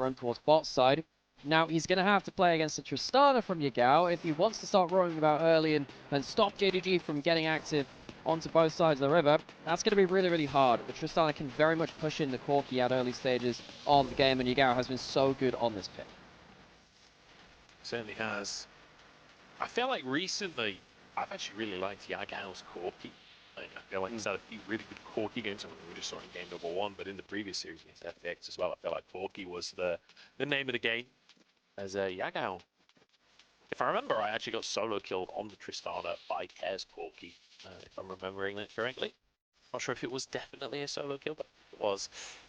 run towards bot side. Now, he's going to have to play against a Tristana from Yagao if he wants to start roaming about early and stop JDG from getting active onto both sides of the river. That's going to be really, really hard. The Tristana can very much push in the Corki at early stages of the game, and Yagao has been so good on this pick. Certainly has. I feel like recently, I've actually really liked Yagao's Corki. I feel like he's had a few really good Corki games. I mean, we just saw in game #1, but in the previous series against FX as well, I feel like Corki was the name of the game. As Yagao, if I remember, I actually got solo killed on the Tristana by Care's Corki, if I'm remembering that correctly. Not sure if it was definitely a solo kill, but it was.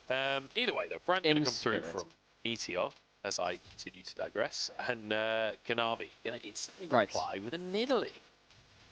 Either way, though, Brand going to come through from Meteor, as I continue to digress, and Kanavi going to instantly reply with a Nidalee.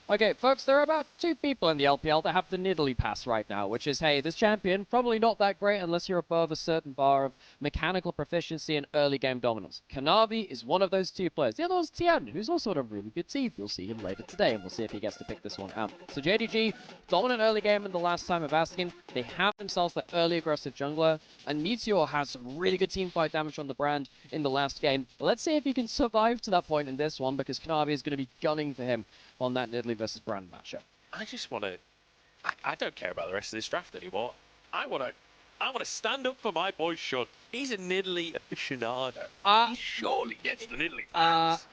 Okay, folks, there are about 2 people in the LPL that have the Nidalee pass right now, which is, hey, this champion, probably not that great unless you're above a certain bar of mechanical proficiency and early game dominance. Kanavi is one of those 2 players. The other one's Tian, who's also on a really good team. You'll see him later today, and we'll see if he gets to pick this one out. So JDG, dominant early game in the last time of asking. They have themselves that early aggressive jungler, and Meteor has some really good teamfight damage on the Brand in the last game. But let's see if he can survive to that point in this one, because Kanavi is going to be gunning for him on that Nidalee versus Brand matchup. I just want to... I don't care about the rest of this draft anymore. I want to stand up for my boy Shun. He's a Nidalee aficionado. He surely gets the Nidalee pass.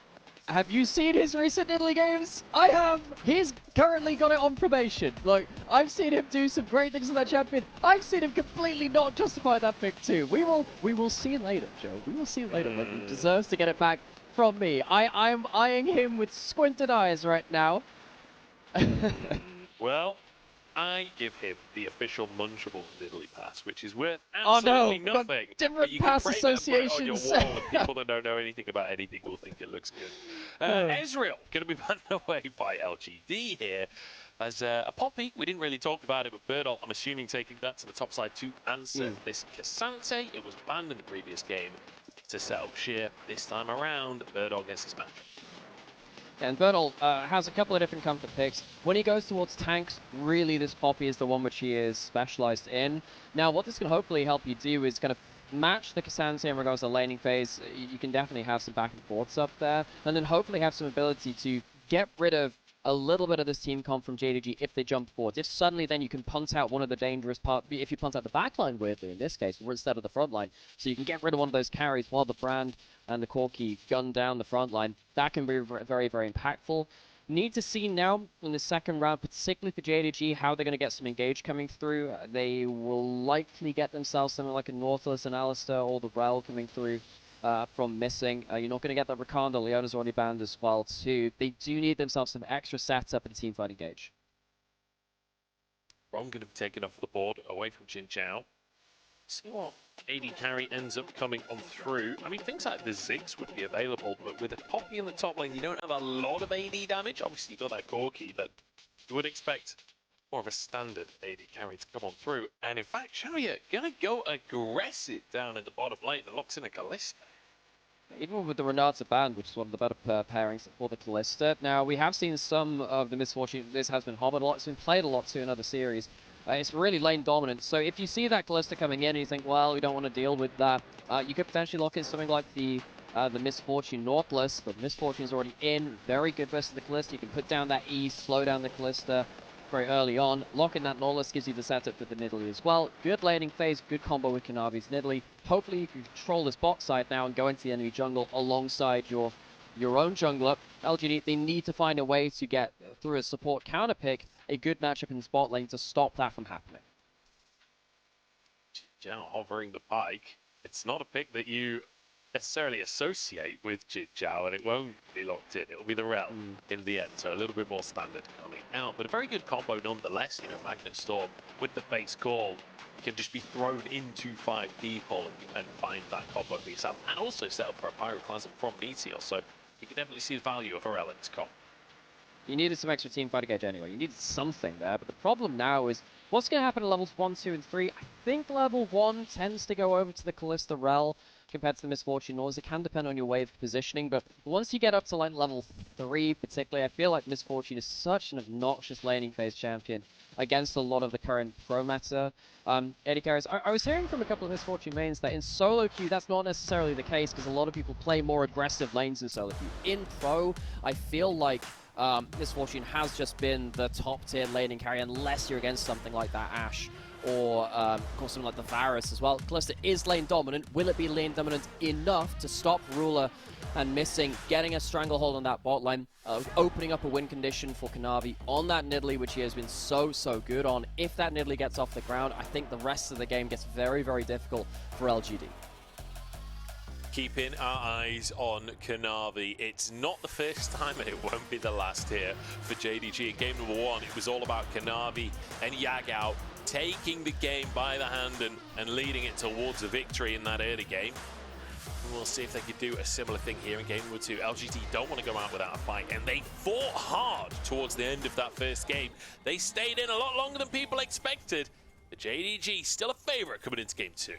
Have you seen his recent Nidalee games? I have. He's currently got it on probation. Like, I've seen him do some great things with that champion. I've seen him completely not justify that pick too. We will see later, Joe. We will see later. Like, he deserves to get it back from me. I'm eyeing him with squinted eyes right now. Well, I give him the official munchable Nidalee pass, which is worth absolutely nothing. Different pass associations. On your wall, and people that don't know anything about anything will think it looks good. Ezreal going to be banned away by LGD here. As a Poppy, we didn't really talk about it, but Burdol, I'm assuming, taking that to the top side to answer this Cassante. It was banned in the previous game to set up Sheer. This time around, Burdol gets his match. And Burdol has a couple of different comfort picks. When he goes towards tanks, really this Poppy is the one which he is specialized in. Now, what this can hopefully help you do is kind of match the Cassante in regards to the laning phase. You can definitely have some back and forths up there, and then hopefully have some ability to get rid of a little bit of this team comp from JDG if they jump forwards. If suddenly then you can punt out one of the dangerous parts, if you punt out the backline, weirdly, in this case, instead of the front line, so you can get rid of one of those carries while the Brand and the Corki gun down the front line. That can be very, very impactful. Need to see now in the second round, particularly for JDG, how they're going to get some engage coming through. They will likely get themselves something like a Nautilus and Alistair or the Rel coming through from missing. You're not going to get that Rakanto. Leona's already banned as well too. They do need themselves some extra setup and teamfight engage. Rom going to be taken off the board away from JinJiao. See what AD carry ends up coming on through. I mean, things like the Ziggs would be available, but with a Poppy in the top lane, you don't have a lot of AD damage. Obviously, you've got that Corki, but you would expect more of a standard AD carry to come on through. And in fact, Shaoye going to go aggressive down in the bottom lane and locks in a Kalista. Even with the Renata band, which is one of the better pairings for the Kalista. Now, we have seen some of the misfortune. This has been hobbled a lot. It's been played a lot too in other series. It's really lane dominant. So if you see that Kalista coming in and you think, well, we don't want to deal with that, you could potentially lock in something like the Misfortune Nautilus. The Misfortune is already in. Very good versus the Kalista. You can put down that E, slow down the Kalista very early on. Locking that Nautilus gives you the setup for the Nidalee as well. Good laning phase, good combo with Kanavi's Nidalee. Hopefully you can control this bot side now and go into the enemy jungle alongside your own jungler. LGD, they need to find a way to get through a support counter pick a good matchup in the spot lane to stop that from happening. JinJiao hovering the pike. It's not a pick that you necessarily associate with JinJiao, and it won't be locked in. It'll be the Rel in the end, so a little bit more standard coming out, but a very good combo nonetheless. You know, Magnet Storm with the base call, you can just be thrown into 5 people and find that combo for yourself, and also set up for a Pyroclasm from Meteor, so you can definitely see the value of a Rel in this comp. You needed some extra teamfight engage anyway. You needed something there, but the problem now is what's going to happen at levels 1, 2, and 3. I think level 1 tends to go over to the Kalista Rel compared to the Misfortune Nautilus. It can depend on your wave positioning, but once you get up to like level 3 particularly, I feel like Misfortune is such an obnoxious laning phase champion against a lot of the current pro meta AD carries. I was hearing from a couple of Misfortune mains that in solo queue that's not necessarily the case because a lot of people play more aggressive lanes in solo queue. In pro, I feel like Misfortune has just been the top tier laning carry unless you're against something like that Ashe or of course something like the Varus as well. Kalista is lane dominant. Will it be lane dominant enough to stop Ruler and Missing getting a stranglehold on that bot lane, opening up a win condition for Kanavi on that Nidalee, which he has been so good on. If that Nidalee gets off the ground, I think the rest of the game gets very difficult for LGD. Keeping our eyes on Kanavi. It's not the first time and it won't be the last here for JDG. In game number 1, it was all about Kanavi and Yagao taking the game by the hand and leading it towards a victory in that early game. We'll see if they could do a similar thing here in game number 2. LGD don't want to go out without a fight, and they fought hard towards the end of that first game. They stayed in a lot longer than people expected. The JDG still a favorite coming into game 2.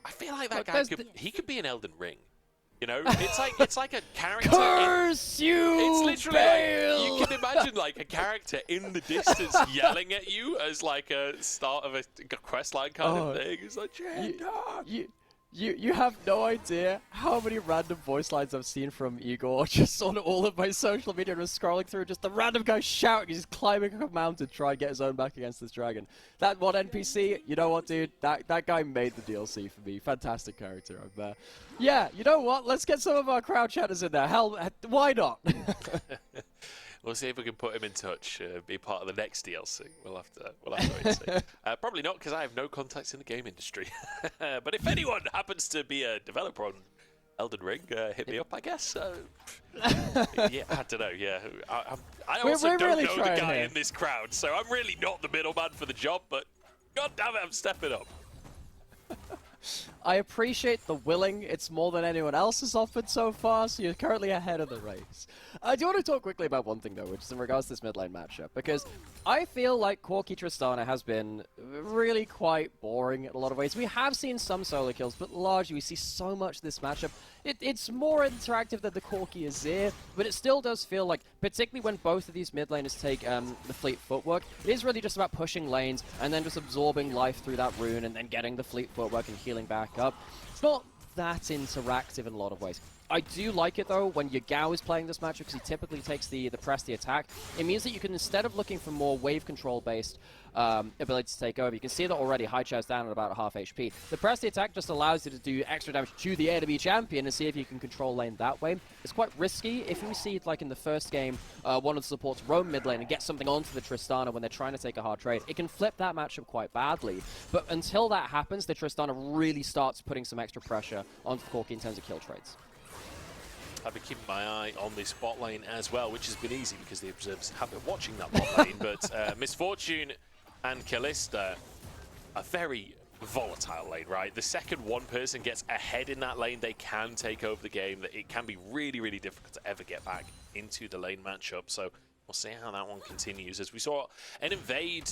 I feel like that guy could be an Elden Ring. You know, it's like a character. Curse you! It's literally like, you can imagine like a character in the distance yelling at you as like a start of a quest line kind of thing. It's like, You have no idea how many random voice lines I've seen from Igor just on all of my social media and scrolling through just the random guy shouting, he's climbing up a mountain to try and get his own back against this dragon. That one NPC, you know what, dude? That guy made the DLC for me. Fantastic character. Yeah, you know what? Let's get some of our crowd chatters in there. Hell, why not? We'll see if we can put him in touch, be part of the next DLC. We'll have to wait and see. Probably not, because I have no contacts in the game industry. But if anyone happens to be a developer on Elden Ring, hit me up, I guess. Yeah, I don't know. Yeah, I also don't know the guy in this crowd, so I'm really not the middleman for the job. But god damn it, I'm stepping up. I appreciate the willing. It's more than anyone else has offered so far, so you're currently ahead of the race. I do want to talk quickly about one thing, though, which is in regards to this mid lane matchup, because I feel like Corki Tristana has been really quite boring in a lot of ways. We have seen some solo kills, but largely we see so much this matchup. It's more interactive than the Corki Azir, but it still does feel like, particularly when both of these mid laners take the fleet footwork, it is really just about pushing lanes and then just absorbing life through that rune and then getting the fleet footwork and healing back up. It's not that interactive in a lot of ways. I do like it, though, when Yagao is playing this matchup, because he typically takes the press the attack. It means that you can, instead of looking for more wave control-based ability to take over, you can see that already Haichao's down at about half HP. The press the attack just allows you to do extra damage to the enemy champion and see if you can control lane that way. It's quite risky. If you see, like in the first game, one of the supports roam mid lane and get something onto the Tristana when they're trying to take a hard trade, it can flip that matchup quite badly. But until that happens, the Tristana really starts putting some extra pressure onto the Corki in terms of kill trades. I've been keeping my eye on this bot lane as well, which has been easy because the observers have been watching that bot lane. But Misfortune and Kalista are very volatile lane, right? The second one person gets ahead in that lane, they can take over the game. It can be really difficult to ever get back into the lane matchup. So we'll see how that one continues. As we saw an invade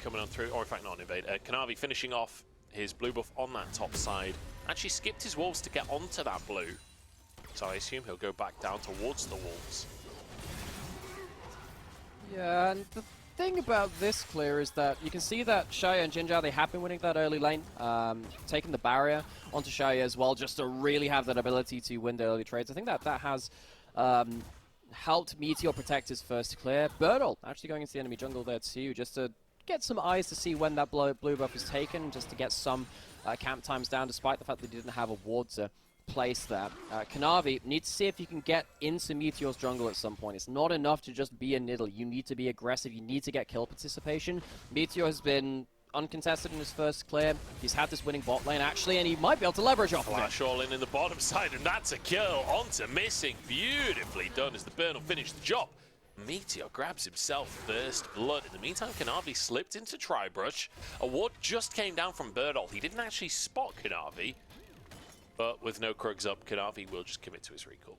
coming on through, or in fact not an invade, Kanavi finishing off his blue buff on that top side. Actually skipped his wolves to get onto that blue. So I assume he'll go back down towards the wolves. Yeah, and the thing about this clear is that you can see that Shaoye and JinJiao, they have been winning that early lane, taking the barrier onto Shaoye as well, just to really have that ability to win the early trades. I think that has helped Meteor protect his first clear. Burdol actually going into the enemy jungle there too, just to get some eyes to see when that blue buff is taken, just to get some camp times down, despite the fact that he didn't have a ward to place there. Kanavi needs to see if you can get into Meteor's jungle at some point. It's not enough to just be a Nidalee. You need to be aggressive. You need to get kill participation. Meteor has been uncontested in his first clear. He's had this winning bot lane, actually, and he might be able to leverage off of it. Flash all in the bottom side, and that's a kill onto Missing. Beautifully done as the burn will finish the job. Meteor grabs himself first blood. In the meantime, Kanavi slipped into Tribrush. A ward just came down from Burdol. He didn't actually spot Kanavi. But with no Krugs up, Kanavi will just commit to his recall.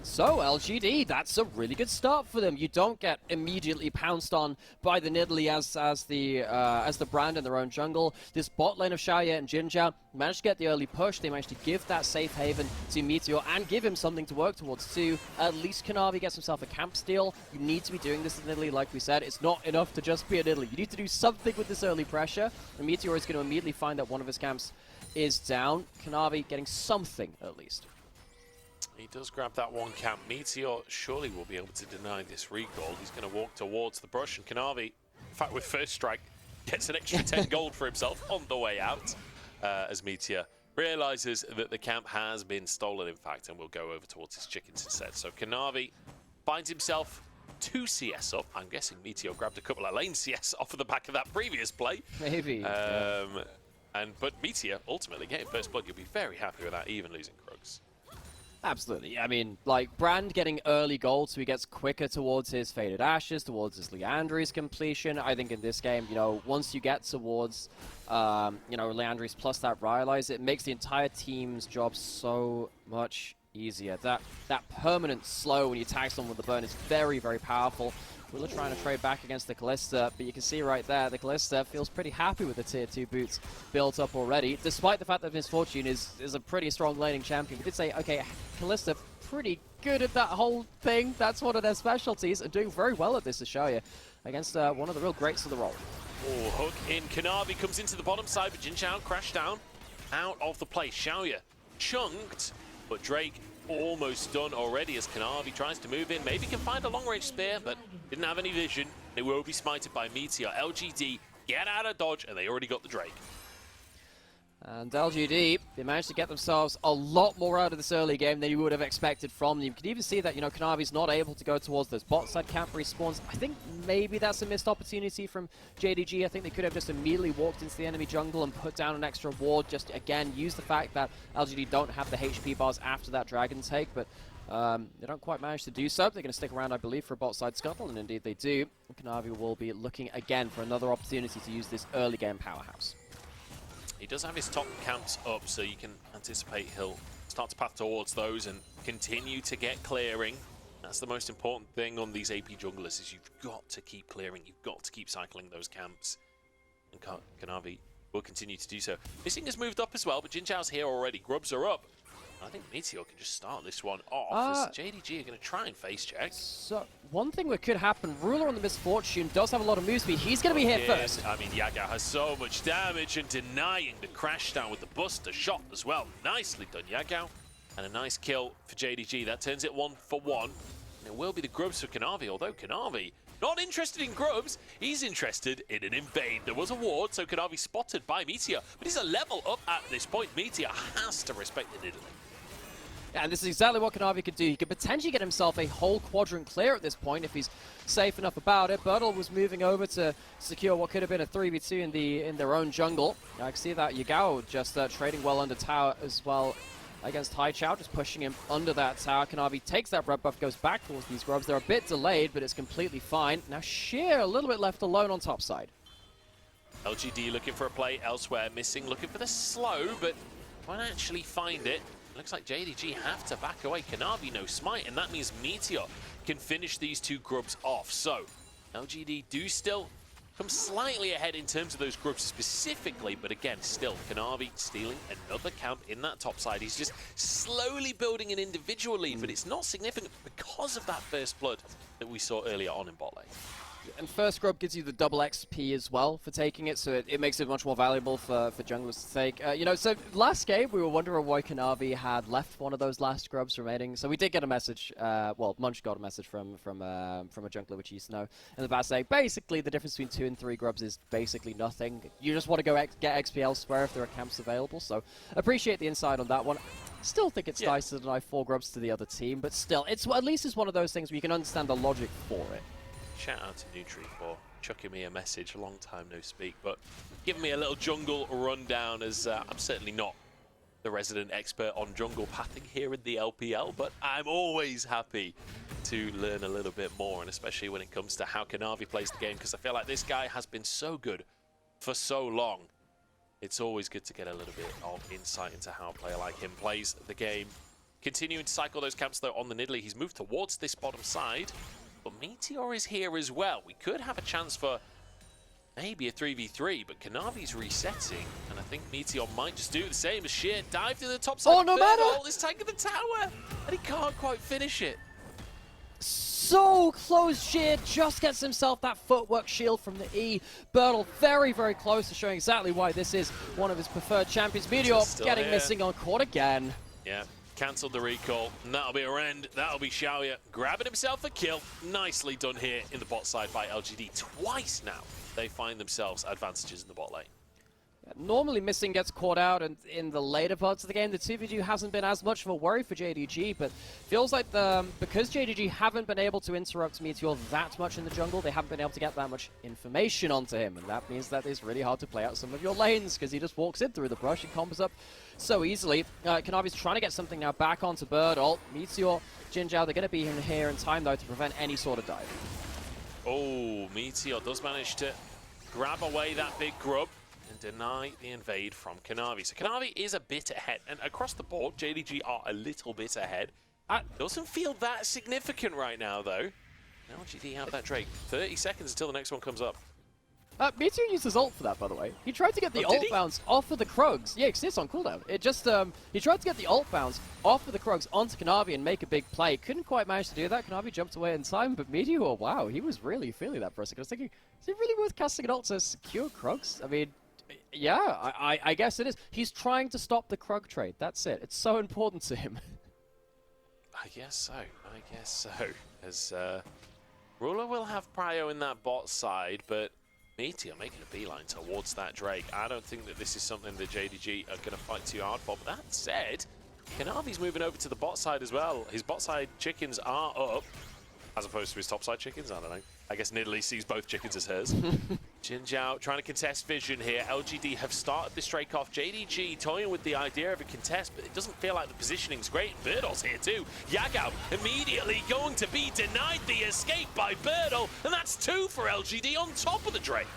So LGD, that's a really good start for them. You don't get immediately pounced on by the Nidalee as the brand in their own jungle. This bot lane of Shaoye and JinJiao managed to get the early push. They managed to give that safe haven to Meteor and give him something to work towards too. At least Kanavi gets himself a camp steal. You need to be doing this in Nidalee, like we said. It's not enough to just be a Nidalee. You need to do something with this early pressure. And Meteor is going to immediately find that one of his camps is down. Kanavi getting something at least. He does grab that one camp. Meteor surely will be able to deny this recall. He's going to walk towards the brush, and Kanavi, in fact, with first strike, gets an extra 10 gold for himself on the way out, as Meteor realizes that the camp has been stolen, in fact, and will go over towards his chickens instead. So Kanavi finds himself 2 CS up. I'm guessing Meteor grabbed a couple of lane CS off of the back of that previous play. Maybe. But Meteor ultimately getting first blood. You'll be very happy with that, even losing Krugs. Absolutely. I mean, like, Brand getting early gold so he gets quicker towards his Faded Ashes, towards his Leandry's completion. I think in this game, you know, once you get towards, you know, Leandry's plus that Ryalize, it makes the entire team's job so much easier. That permanent slow when you tag someone with the burn is very, very powerful. Willa trying to trade back against the Kalista, but you can see right there, the Kalista feels pretty happy with the tier 2 boots built up already, despite the fact that Misfortune is a pretty strong laning champion. We did say, okay, Kalista pretty good at that whole thing. That's one of their specialties, and doing very well at this is Shaoye against one of the real greats of the role. Oh, hook in. Kanavi comes into the bottom side, but JinJiao crashed down out of the play. Shaoye chunked, but Drake almost done already as Kanavi tries to move in. Maybe can find a long-range spear, but didn't have any vision. They will be smited by Meteor. LGD get out of dodge, and they already got the Drake. And LGD, they managed to get themselves a lot more out of this early game than you would have expected from them. You can even see that, you know, Kanavi's not able to go towards those bot side camp respawns. I think maybe that's a missed opportunity from JDG. I think they could have just immediately walked into the enemy jungle and put down an extra ward. Just, again, use the fact that LGD don't have the HP bars after that dragon take, but they don't quite manage to do so. They're going to stick around, I believe, for a bot side scuttle, and indeed they do. Kanavi will be looking again for another opportunity to use this early game powerhouse. He does have his top camps up, so you can anticipate he'll start to path towards those and continue to get clearing. That's the most important thing on these AP junglers, is you've got to keep clearing, you've got to keep cycling those camps. And Kanavi will continue to do so. Missing has moved up as well, but JinJiao's here already. Grubs are up. I think Meteor can just start this one off, as JDG are going to try and face check. So, one thing that could happen, Ruler on the Misfortune does have a lot of move speed. He's going to be here first. I mean, Yagao has so much damage and denying the crash down with the Buster shot as well. Nicely done, Yagao. And a nice kill for JDG. That turns it 1 for 1. And it will be the Grubs for Kanavi, although Kanavi not interested in Grubs. He's interested in an invade. There was a ward, so Kanavi spotted by Meteor. But he's a level up at this point. Meteor has to respect the Nidalee. Yeah, and this is exactly what Kanavi could do. He could potentially get himself a whole quadrant clear at this point if he's safe enough about it. Burdol was moving over to secure what could have been a 3v2 in their own jungle. I can see that Yagao just trading well under tower as well against Haichao, just pushing him under that tower. Kanavi takes that red buff, goes back towards these grubs. They're a bit delayed, but it's completely fine. Now Sheer a little bit left alone on top side. LGD looking for a play elsewhere, missing, looking for the slow, but won't actually find it. Looks like JDG have to back away. Kanavi no smite, and that means Meteor can finish these two grubs off. So, LGD do still come slightly ahead in terms of those grubs specifically, but again, still, Kanavi stealing another camp in that top side. He's just slowly building an individual lead, but it's not significant because of that first blood that we saw earlier on in bot lane. And first grub gives you the double XP as well for taking it, so it makes it much more valuable for junglers to take. You know, so last game we were wondering why Kanavi had left one of those last grubs remaining. So we did get a message, well, Munch got a message from a jungler which he used to know in the past saying basically the difference between 2 and 3 grubs is basically nothing. You just want to go get XP elsewhere if there are camps available. So appreciate the insight on that one. Still think it's nice to deny 4 grubs to the other team, but still, at least it's one of those things where you can understand the logic for it. Shout out to Nutri for chucking me a message, a long time no speak, but giving me a little jungle rundown, as I'm certainly not the resident expert on jungle pathing here in the LPL, but I'm always happy to learn a little bit more, and especially when it comes to how Kanavi plays the game, because I feel like this guy has been so good for so long. It's always good to get a little bit of insight into how a player like him plays the game. continuing to cycle those camps though on the Nidalee. He's moved towards this bottom side, but Meteor is here as well. We could have a chance for maybe a 3v3, but Kanavi's resetting, and I think Meteor might just do the same as Sheer. Dive to the top side. Oh, no matter! Is tanking the tower, and he can't quite finish it. So close. Sheer just gets himself that footwork shield from the E. Burdol very, very close to showing exactly why this is one of his preferred champions. Meteor getting missing on court again. Yeah, cancelled the recall, and that'll be a rend. That'll be Shaoye grabbing himself a kill. Nicely done here in the bot side by LGD. Twice now they find themselves advantages in the bot lane. Normally missing gets caught out, and in the later parts of the game, the 2v2 hasn't been as much of a worry for JDG, but feels like because JDG haven't been able to interrupt Meteor that much in the jungle, they haven't been able to get that much information onto him, and that means that it's really hard to play out some of your lanes, because he just walks in through the brush and combos up so easily. Kanavi's trying to get something now back onto Burdol. Meteor, JinJiao, they're going to be in here in time, though, to prevent any sort of dive. Oh, Meteor does manage to grab away that big grub and deny the invade from Kanavi. So Kanavi is a bit ahead, and across the board, JDG are a little bit ahead. Doesn't feel that significant right now, though. Now LGD have that Drake. 30 seconds until the next one comes up. Meteor used his ult for that, by the way. He tried to get the ult bounce off of the Krugs. Yeah, because it's on cooldown. It just, he tried to get the ult bounce off of the Krugs onto Kanavi and make a big play. Couldn't quite manage to do that. Kanavi jumped away in time, but Meteor, wow, he was really feeling that for a second. I was thinking, is it really worth casting an ult to secure Krugs? I mean, yeah, I guess it is. He's trying to stop the Krug trade. That's it. It's so important to him. I guess so. I guess so. As Ruler will have prio in that bot side, but Meteor making a beeline towards that Drake. I don't think that this is something that JDG are going to fight too hard for. But that said, Kanavi's moving over to the bot side as well. His bot side chickens are up, as opposed to his top side chickens. I don't know. I guess Nidalee sees both chickens as hers. JinJiao trying to contest vision here. LGD have started this Drake off. JDG toying with the idea of a contest, but it doesn't feel like the positioning's great. Burdol's here too. Yagao immediately going to be denied the escape by Burdol, and that's 2 for LGD on top of the Drake.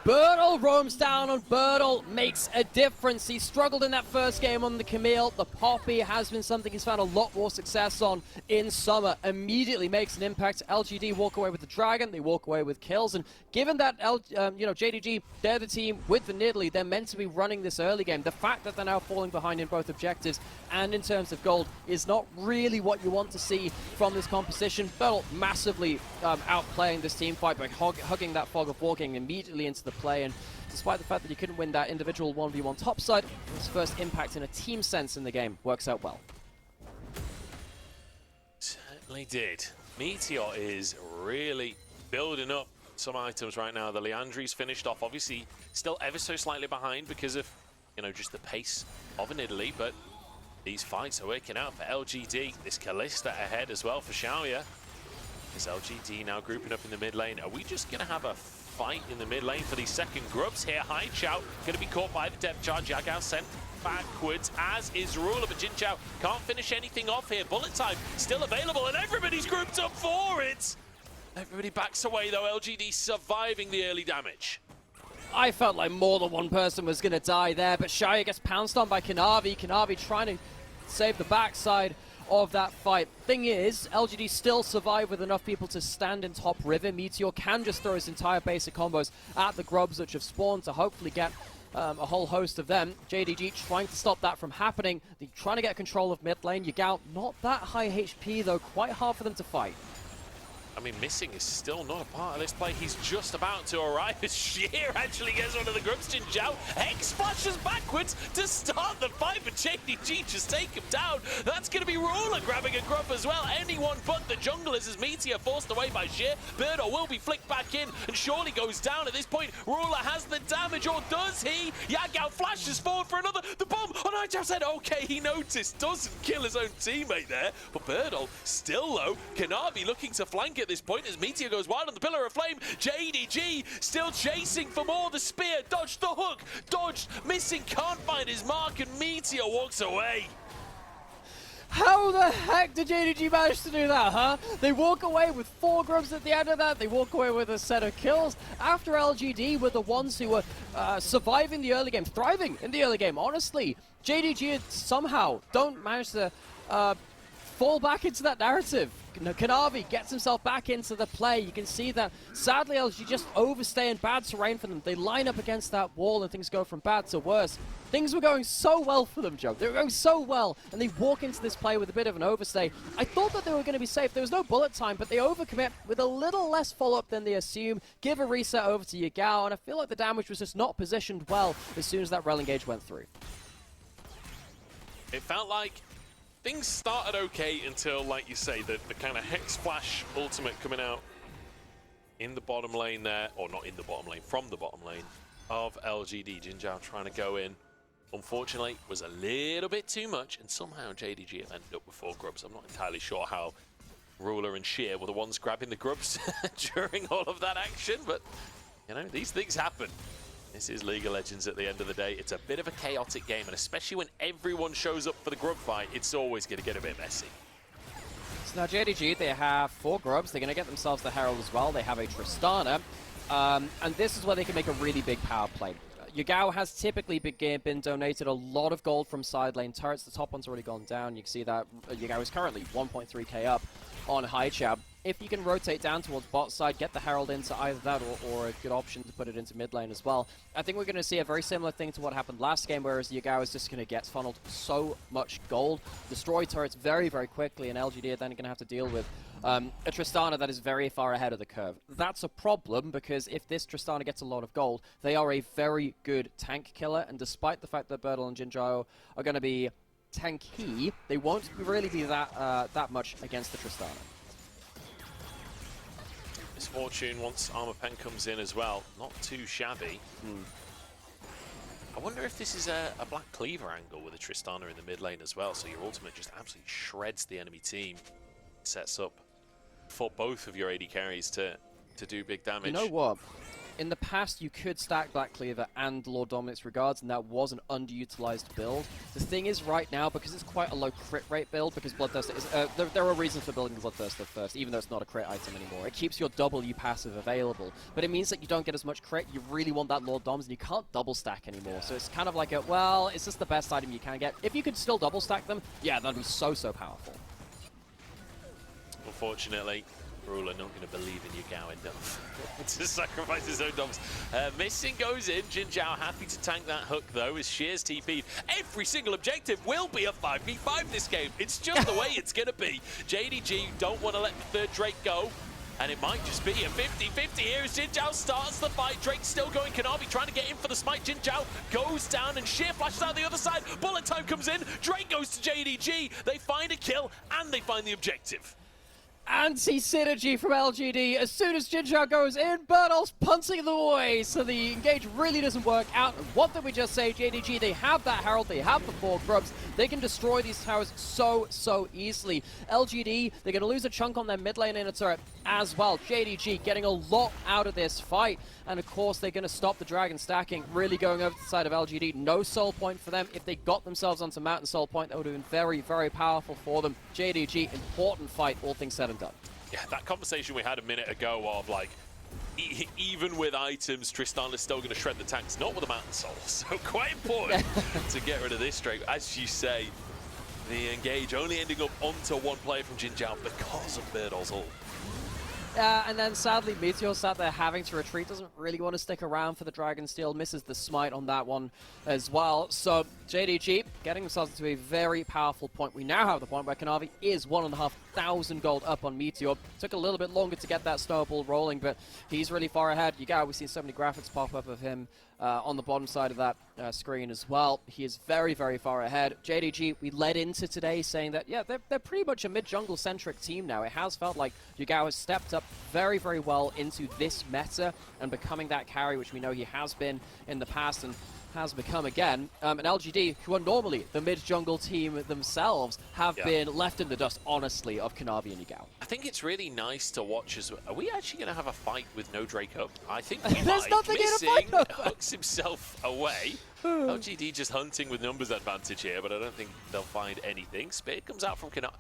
Burdol roams down on Burdol, makes a difference. He struggled in that first game on the Camille. The Poppy has been something he's found a lot more success on in summer. Immediately makes an impact. LGD walk away with the Dragon, they walk away with kills, and given that JDG, they're the team with the Nidalee, they're meant to be running this early game. The fact that they're now falling behind in both objectives and in terms of gold is not really what you want to see from this composition. Burdol massively outplaying this team fight by hugging that fog of walking immediately into the play, and despite the fact that he couldn't win that individual 1v1 topside, his first impact in a team sense in the game works out well. Certainly did. Meteor is really building up some items right now. The Leandri's finished off, obviously still ever so slightly behind because of, just the pace of a Nidalee, but these fights are working out for LGD. This Kalista ahead as well for Shaoye. Is LGD now grouping up in the mid lane? Are we just going to have a fight in the mid lane for these second grubs here? Haichao going to be caught by the depth charge. Yagao sent backwards, as is Ruler, but JinJiao can't finish anything off here. Bullet time still available, and everybody's grouped up for it. Everybody backs away though. LGD surviving the early damage. I felt like more than one person was going to die there, but Shaoye gets pounced on by Kanavi. Kanavi trying to save the backside of that fight. Thing is, LGD still survive with enough people to stand in top river. Meteor can just throw his entire basic combos at the grubs which have spawned to hopefully get a whole host of them. JDG trying to stop that from happening. They're trying to get control of mid lane. Yagao not that high HP though, quite hard for them to fight. I mean, missing is still not a part of this play. He's just about to arrive as Sheer actually gets one of the grubs. JinJiao X flashes backwards to start the fight, but JDG just take him down. That's going to be Ruler grabbing a grub as well. Anyone but the junglers as Meteor forced away by Sheer. Burdol will be flicked back in and surely goes down at this point. Ruler has the damage, or does he? Yagao flashes forward for another. The bomb on Haichao's head. Okay, he noticed. Doesn't kill his own teammate there, but Burdol still low. Kanavi looking to flank it this point as Meteor goes wild on the Pillar of Flame. JDG still chasing for more. The spear, dodged the hook, dodged, missing, can't find his mark, and Meteor walks away. How the heck did JDG manage to do that, huh? They walk away with 4 grubs at the end of that. They walk away with a set of kills. After LGD were the ones who were surviving the early game, thriving in the early game. Honestly, JDG somehow don't manage to fall back into that narrative. Kanavi gets himself back into the play. You can see that, sadly, LG just overstay in bad terrain for them. They line up against that wall and things go from bad to worse. Things were going so well for them, Joe. They were going so well, and they walk into this play with a bit of an overstay. I thought that they were going to be safe. There was no bullet time, but they overcommit with a little less follow-up than they assume. Give a reset over to Yagao, and I feel like the damage was just not positioned well as soon as that rel engage went through. It felt like things started okay until, like you say, the kind of Hex Flash ultimate coming out in the bottom lane there, or not in the bottom lane, from the bottom lane of LGD. JinJiao trying to go in. Unfortunately, was a little bit too much, and somehow JDG have ended up with 4 grubs. I'm not entirely sure how Ruler and Sheer were the ones grabbing the grubs during all of that action, but, you know, these things happen. This is League of Legends at the end of the day. It's a bit of a chaotic game, and especially when everyone shows up for the grub fight, it's always going to get a bit messy. So now JDG, they have 4 grubs. They're going to get themselves the Herald as well. They have a Tristana, and this is where they can make a really big power play. Yagao has typically been donated a lot of gold from side lane turrets. The top one's already gone down. You can see that Yagao is currently 1.3k up on Haichao. If you can rotate down towards bot side, get the Herald into either that or a good option to put it into mid lane as well. I think we're going to see a very similar thing to what happened last game, whereas Yagao is just going to get funneled so much gold, destroy turrets very, very quickly, and LGD are then going to have to deal with a Tristana that is very far ahead of the curve. That's a problem, because if this Tristana gets a lot of gold, they are a very good tank killer, and despite the fact that Burdol and JinJiao are going to be tanky, they won't really be that much against the Tristana. Misfortune once Armor Pen comes in as well. Not too shabby. I wonder if this is a Black Cleaver angle with a Tristana in the mid lane as well, so your ultimate just absolutely shreds the enemy team. Sets up for both of your AD carries to do big damage. You know what? In the past, you could stack Black Cleaver and Lord Dominic's Regards, and that was an underutilized build. The thing is, right now, because it's quite a low crit rate build, because Bloodthirster is... there are reasons for building Bloodthirster first, even though it's not a crit item anymore. It keeps your W passive available, but it means that you don't get as much crit. You really want that Lord Doms, and you can't double stack anymore. So it's kind of like a, well, it's just the best item you can get. If you could still double stack them, yeah, that'd be so, so powerful. Unfortunately, Ruler not going to believe in Yagao enough to sacrifice his own doms. Missing goes in. JinJiao happy to tank that hook though, as Sheer's TP'd. Every single objective will be a 5v5 this game. It's just the way it's going to be. JDG don't want to let the third Drake go, and it might just be a 50-50 here as JinJiao starts the fight. Drake's still going. Kanavi trying to get in for the smite. JinJiao goes down and Sheer flashes out the other side. Bullet time comes in. Drake goes to JDG. They find a kill and they find the objective. Anti-synergy from LGD. As soon as JinJiao goes in, Burdol's punting them away, so the engage really doesn't work out. And what did we just say? JDG, they have that Herald, they have the 4 grubs. They can destroy these towers so easily. LGD, they're going to lose a chunk on their mid lane inner turret as well. JDG getting a lot out of this fight. And of course, they're going to stop the Dragon stacking, really going over to the side of LGD. No soul point for them. If they got themselves onto Mountain Soul Point, that would have been very, very powerful for them. JDG, important fight, all things said and done. Yeah, that conversation we had a minute ago of like, even with items, Tristana is still going to shred the tanks, not with a Mountain Soul. So quite important to get rid of this Drake. As you say, the engage only ending up onto one player from JinJiao because of Burdol's ult. And then sadly, Meteor sat there having to retreat, doesn't really want to stick around for the Dragon Steel, misses the smite on that one as well. So JDG getting themselves into a very powerful point. We now have the point where Kanavi is 1,500 gold up on Meteor. Took a little bit longer to get that snowball rolling, but he's really far ahead. Yagao, we've seen so many graphics pop up of him on the bottom side of that screen as well. He is very, very far ahead. JDG, we led into today saying that, yeah, they're pretty much a mid-jungle centric team now. It has felt like Yagao has stepped up very, very well into this meta and becoming that carry, which we know he has been in the past and has become again. And LGD, who are normally the mid-jungle team themselves, have been left in the dust, honestly, of Kanavi and Yagao. I think it's really nice to watch as well. Are we actually going to have a fight with no Drake up? I think we There's might. nothing Missing in a fight. hooks himself away. LGD just hunting with numbers advantage here, but I don't think they'll find anything. Spear comes out from Kanavi.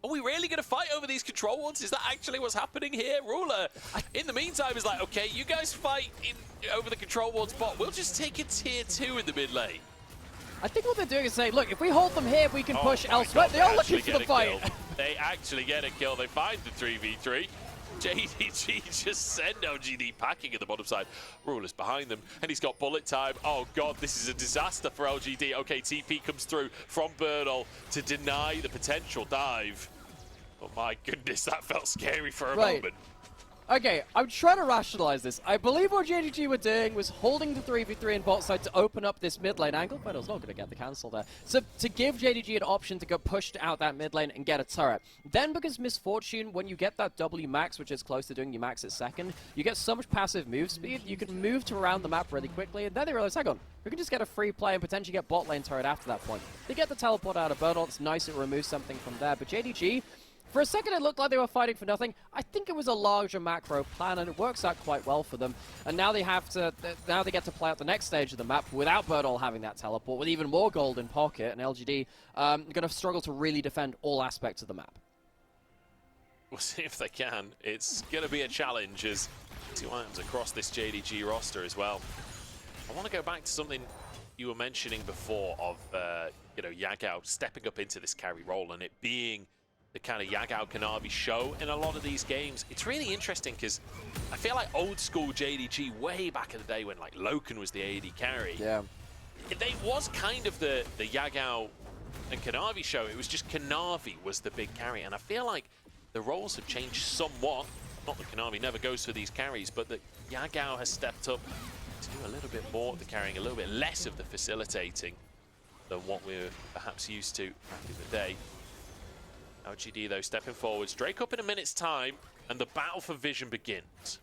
Are we really going to fight over these control wards? Is that actually what's happening here? Ruler, in the meantime, is like, okay, you guys fight over the control ward spot. We'll just take a tier 2 in the mid lane. I think what they're doing is saying, look, if we hold them here, we can push my elsewhere. God, They are looking for the fight. They actually get a kill. They find the 3v3. JDG just send LGD packing at the bottom side. Ruler's behind them, and he's got bullet time. Oh God, this is a disaster for LGD. Okay, TP comes through from Burdol to deny the potential dive. Oh my goodness, that felt scary for a moment. Okay, I'm trying to rationalize this. I believe what JDG were doing was holding the 3v3 in bot side to open up this mid lane angle. Burdol's not going to get the cancel there. So to give JDG an option to go push out that mid lane and get a turret. Then because Misfortune, when you get that W max, which is close to doing your max at second, you get so much passive move speed, you can move to around the map really quickly, and then they realize, hang on, we can just get a free play and potentially get bot lane turret after that point. They get the teleport out of Burdol, it's nice, it removes something from there, but JDG, for a second it looked like they were fighting for nothing. I think it was a larger macro plan, and it works out quite well for them. And now they have to, now they get to play out the next stage of the map without Burdol having that teleport, with even more gold in pocket, and LGD going to struggle to really defend all aspects of the map. We'll see if they can. It's going to be a challenge as 2 items across this JDG roster as well. I want to go back to something you were mentioning before of, you know, Yagao stepping up into this carry role and it being the kind of Yagao Kanavi show in a lot of these games. It's really interesting because I feel like old school JDG way back in the day when like Loken was the AD carry. Yeah. They was kind of the Yagao and Kanavi show. It was just Kanavi was the big carry, and I feel like the roles have changed somewhat. Not that Kanavi never goes for these carries, but that Yagao has stepped up to do a little bit more of the carrying, a little bit less of the facilitating than what we're perhaps used to back in the day. LGD though stepping forwards. Drake up in a minute's time, and the battle for vision begins.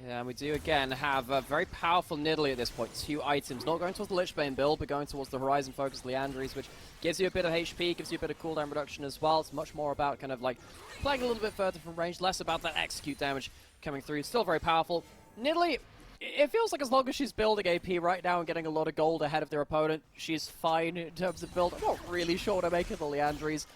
Yeah, and we do again have a very powerful Nidalee at this point. 2 items, not going towards the Lichbane build, but going towards the Horizon-focused Liandry's, which gives you a bit of HP, gives you a bit of cooldown reduction as well. It's much more about kind of like playing a little bit further from range, less about that execute damage coming through. Still very powerful. Nidalee, it feels like as long as she's building AP right now and getting a lot of gold ahead of their opponent, she's fine in terms of build. I'm not really sure what I make of the Liandry's.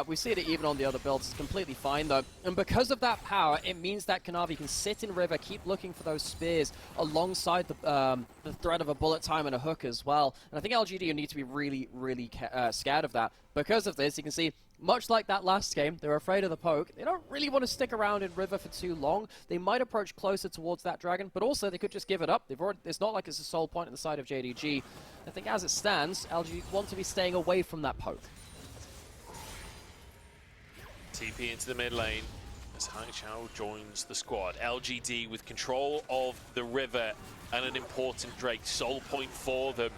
We see it even on the other builds. It's completely fine, though. And because of that power, it means that Kanavi can sit in river, keep looking for those spears alongside the threat of a bullet time and a hook as well. And I think LGD need to be really, really scared of that. Because of this, you can see, much like that last game, they're afraid of the poke. They don't really want to stick around in river for too long. They might approach closer towards that dragon, but also they could just give it up. It's not like it's a sole point on the side of JDG. I think as it stands, LGD want to be staying away from that poke. TP into the mid lane as Haichao joins the squad. LGD with control of the river and an important Drake soul point for them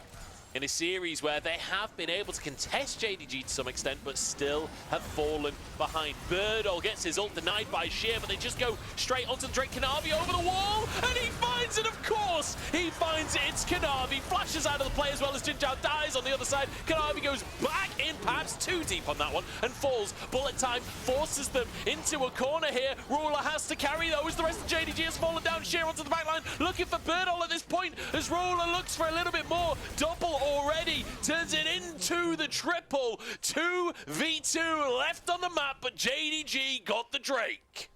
in a series where they have been able to contest JDG to some extent, but still have fallen behind. Burdol gets his ult denied by Sheer, but they just go straight onto Drake. Kanavi over the wall, and he finds it, of course! He finds it, it's Kanavi, flashes out of the play as well as JinJiao dies on the other side. Kanavi goes back in, perhaps too deep on that one, and falls. Bullet time forces them into a corner here. Ruler has to carry those. The rest of JDG has fallen down. Sheer onto the back line, looking for Burdol at this point, as Ruler looks for a little bit more. Double already turns it into the triple. 2v2 left on the map, but JDG got the Drake.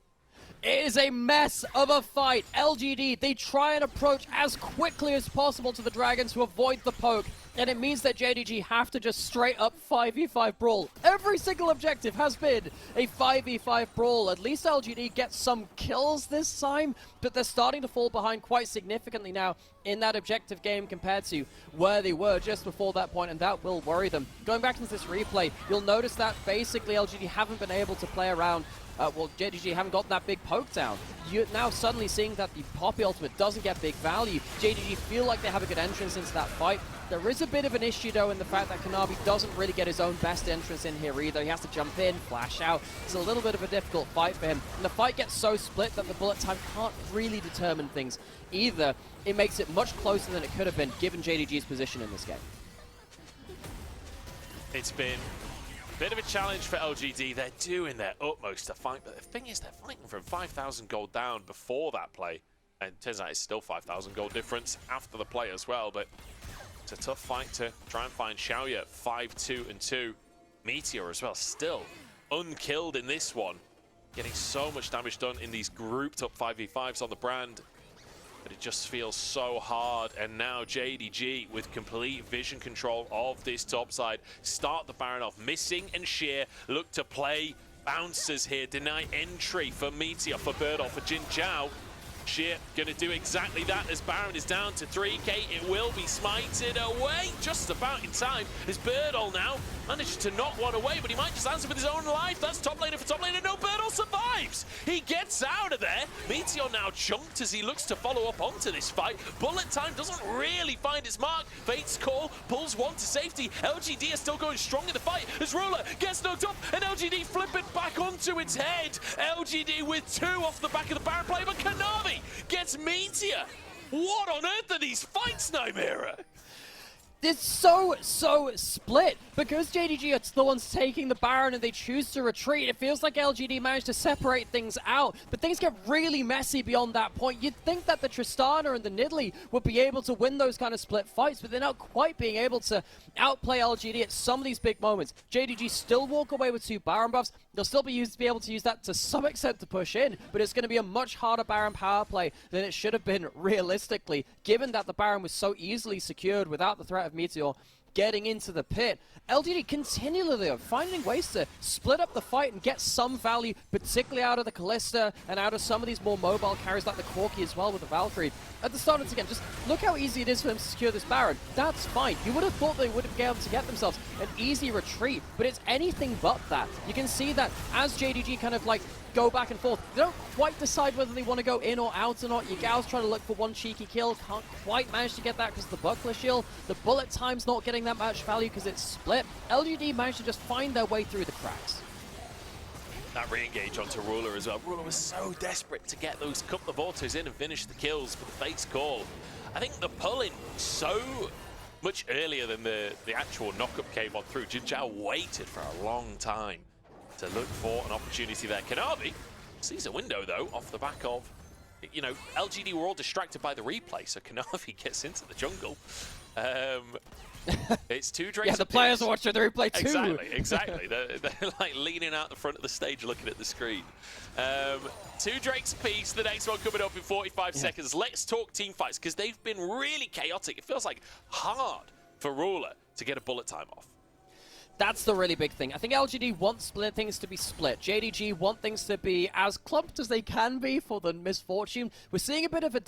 It is a mess of a fight. LGD, they try and approach as quickly as possible to the dragon to avoid the poke, and it means that JDG have to just straight up 5v5 brawl. Every single objective has been a 5v5 brawl. At least LGD gets some kills this time, but they're starting to fall behind quite significantly now in that objective game compared to where they were just before that point, and that will worry them. Going back into this replay, you'll notice that basically LGD haven't been able to play around. Well, JDG haven't gotten that big poke down. You're now suddenly seeing that the Poppy ultimate doesn't get big value. JDG feel like they have a good entrance into that fight. There is a bit of an issue, though, in the fact that Kanavi doesn't really get his own best entrance in here either. He has to jump in, flash out. It's a little bit of a difficult fight for him. And the fight gets so split that the bullet time can't really determine things either. It makes it much closer than it could have been, given JDG's position in this game. It's been a bit of a challenge for LGD. They're doing their utmost to fight, but the thing is, they're fighting from 5,000 gold down before that play. And it turns out it's still 5,000 gold difference after the play as well, but it's a tough fight to try and find. Shaoye 5-2-2. Meteor as well, still unkilled in this one. Getting so much damage done in these grouped up 5v5s on the brand. but it just feels so hard. And now JDG with complete vision control of this top side. Start the Baron off. Missing and Sheer look to play bouncers here. Deny entry for Meteor, for Burdol, for JinJiao. Sheer going to do exactly that as Baron is down to 3k. It will be smited away just about in time as Burdol now managed to knock one away, but he might just answer with his own life. That's top laner for top laner. No, Burdol survives. He gets out of there. Meteor now chunked as he looks to follow up onto this fight. Bullet time doesn't really find its mark. Fate's call pulls one to safety. LGD is still going strong in the fight as Ruler gets knocked up and LGD flip it back onto its head. LGD with 2 off the back of the Baron play, but Kanavi gets Meteor. What on earth are these fights, Nymera? It's so split. Because JDG are the ones taking the Baron and they choose to retreat, it feels like LGD managed to separate things out, but things get really messy beyond that point. You'd think that the Tristana and the Nidalee would be able to win those kind of split fights, but they're not quite being able to outplay LGD at some of these big moments. JDG still walk away with 2 Baron buffs. They'll still be able to use that to some extent to push in, but it's going to be a much harder Baron power play than it should have been realistically, given that the Baron was so easily secured without the threat of Meteor getting into the pit. LGD continually finding ways to split up the fight and get some value, particularly out of the Kalista and out of some of these more mobile carries like the Corki as well with the Valkyrie. At the start, once again, just look how easy it is for them to secure this Baron. That's fine. You would have thought they would have been able to get themselves an easy retreat, but it's anything but that. You can see that as JDG kind of like go back and forth, they don't quite decide whether they want to go in or out or not. Yagao's trying to look for one cheeky kill, can't quite manage to get that because of the buckler shield. The bullet time's not getting that much value because it's split. LGD managed to just find their way through the cracks. That re-engage onto Ruler as well. Ruler was so desperate to get those couple of autos in and finish the kills for the Fate's call. I think the pull-in so much earlier than the actual knock-up came on through. JinJiao waited for a long time to look for an opportunity there. Kanavi sees a window, though, off the back of, you know, LGD were all distracted by the replay, so Kanavi gets into the jungle. It's 2 Drakes. Yeah, the players are watching the replay too. Exactly. They're like leaning out the front of the stage looking at the screen. 2 Drakes apiece, the next one coming up in 45 seconds. Let's talk team fights, because they've been really chaotic. It feels like hard for Ruler to get a bullet time off. That's the really big thing. I think LGD want things to be split. JDG want things to be as clumped as they can be for the Misfortune. We're seeing a bit of a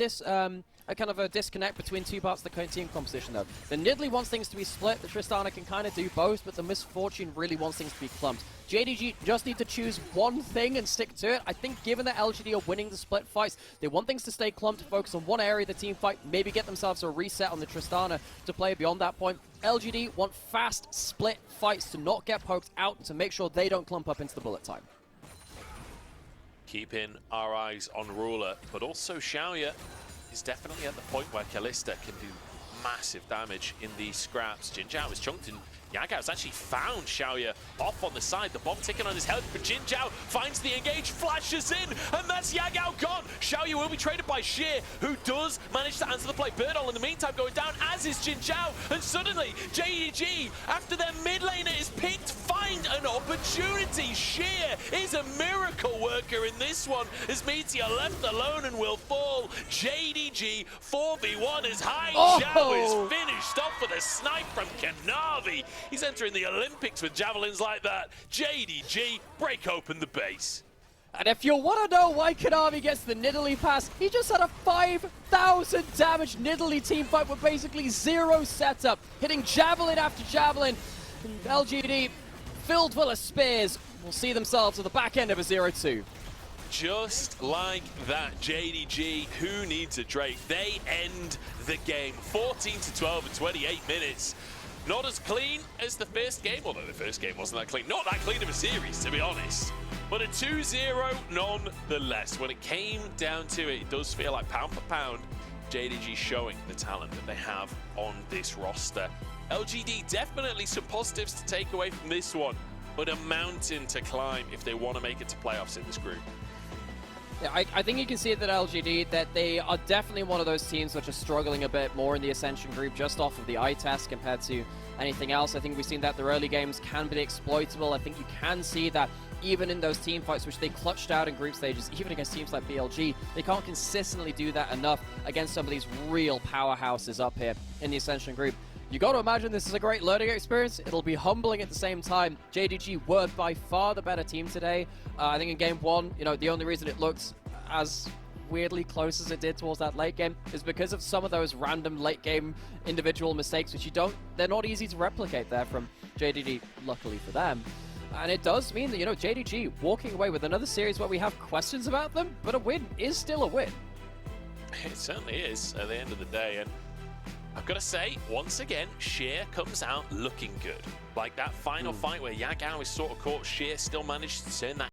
kind of a disconnect between 2 parts of the team composition, though. The Nidalee wants things to be split. The Tristana can kind of do both, but the Misfortune really wants things to be clumped. JDG just need to choose one thing and stick to it. I think given that LGD are winning the split fights, they want things to stay clumped, focus on one area of the team fight, maybe get themselves a reset on the Tristana to play beyond that point. LGD want fast split fights to not get poked out, to make sure they don't clump up into the bullet time. Keeping our eyes on Ruler, but also Shaoye is definitely at the point where Kalista can do massive damage in these scraps. JinJiao is chunked in. Yagao's actually found Shaoye off on the side. The bomb ticking on his head, but JinJiao finds the engage, flashes in, and that's Yagao gone. Shaoye will be traded by Sheer, who does manage to answer the play. Burdol in the meantime going down, as is JinJiao, and suddenly JDG, after their mid laner is picked, find an opportunity. Sheer is a miracle worker in this one, as Meteor left alone and will fall. JDG 4v1 as Haichao is finished off with a snipe from Kanavi. He's entering the Olympics with javelins like that. JDG, break open the base. And if you want to know why Kanavi gets the Nidalee pass, he just had a 5,000 damage Nidalee team fight with basically 0 setup, hitting javelin after javelin. And LGD, filled full of spears, will see themselves at the back end of a 0-2. Just like that, JDG, who needs a Drake? They end the game, 14-12 in 28 minutes. Not as clean as the first game, although the first game wasn't that clean. Not that clean of a series, to be honest. But a 2-0 nonetheless. When it came down to it, it does feel like pound for pound, JDG showing the talent that they have on this roster. LGD, definitely some positives to take away from this one, but a mountain to climb if they want to make it to playoffs in this group. Yeah, I think you can see it that LGD, that they are definitely one of those teams which are struggling a bit more in the Ascension group just off of the eye test compared to anything else. I think we've seen that the early games can be exploitable. I think you can see that even in those team fights, which they clutched out in group stages, even against teams like BLG, they can't consistently do that enough against some of these real powerhouses up here in the Ascension group. You got to imagine this is a great learning experience. It'll be humbling at the same time. JDG were by far the better team today. I think in game one, you know, the only reason it looked as weirdly close as it did towards that late game is because of some of those random late game individual mistakes, which they're not easy to replicate there from JDG, luckily for them. And it does mean that, you know, JDG walking away with another series where we have questions about them, but a win is still a win. It certainly is at the end of the day. And I've got to say, once again, Sheer comes out looking good. Like that final fight where Yagao is sort of caught, Sheer still managed to turn that